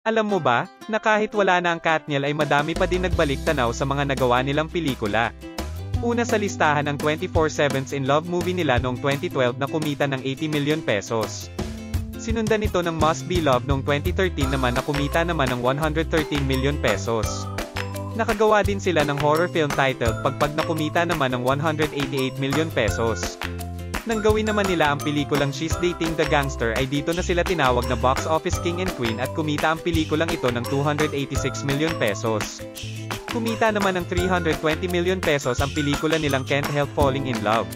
Alam mo ba, na kahit wala na ang Katniel ay madami pa din nagbalik tanaw sa mga nagawa nilang pelikula. Una sa listahan ang 24/7 in Love movie nila noong 2012 na kumita ng 80 million pesos. Sinundan ito ng Must Be Love noong 2013 naman na kumita naman ng 113 million pesos. Nakagawa din sila ng horror film titled Pagpag na kumita naman ng 188 million pesos. Nang gawin naman nila ang pelikulang She's Dating the Gangster ay dito na sila tinawag na box office king and queen at kumita ang pelikulang ito ng 286 million pesos. Kumita naman ng 320 million pesos ang pelikula nilang Can't Help Falling in Love.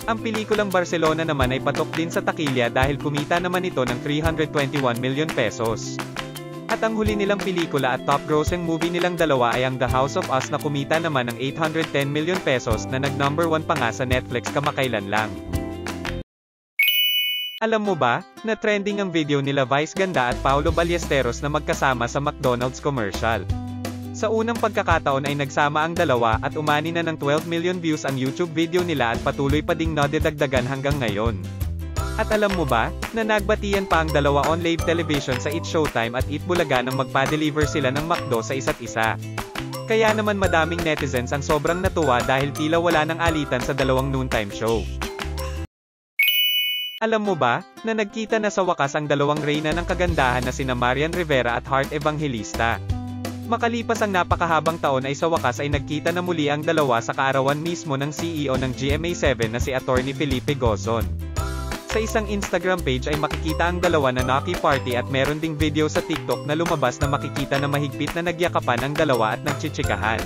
Ang pelikulang Barcelona naman ay patok din sa takilya dahil kumita naman ito ng 321 million pesos. At ang huli nilang pelikula at top grossing movie nilang dalawa ay ang The House of Us na kumita naman ng 810 million pesos na nag-number 1 pa nga sa Netflix kamakailan lang. Alam mo ba, na trending ang video nila Vice Ganda at Paolo Ballesteros na magkasama sa McDonald's commercial. Sa unang pagkakataon ay nagsama ang dalawa at umani na ng 12 million views ang YouTube video nila at patuloy pa ding nadidagdagan hanggang ngayon. At alam mo ba, na nagbatian pa ang dalawa on live television sa Eat Showtime at Eat Bulaga nang magpa-deliver sila ng McDo sa isa't isa. Kaya naman madaming netizens ang sobrang natuwa dahil tila wala ng alitan sa dalawang noontime show. Alam mo ba, na nagkita na sa wakas ang dalawang reyna ng kagandahan na sina Marian Rivera at Heart Evangelista. Makalipas ang napakahabang taon ay sa wakas ay nagkita na muli ang dalawa sa kaarawan mismo ng CEO ng GMA7 na si Attorney Felipe Gozon. Sa isang Instagram page ay makikita ang dalawa na Naki Party at meron ding video sa TikTok na lumabas na makikita na mahigpit na nagyakapan ang dalawa at nagchichikahan.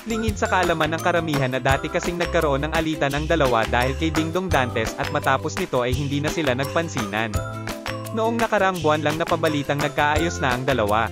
Lingid sa kaalaman ng karamihan na dati kasing nagkaroon ng alitan ang dalawa dahil kay Dingdong Dantes at matapos nito ay hindi na sila nagpansinan. Noong nakaraang buwan lang napabalitang nagkaayos na ang dalawa.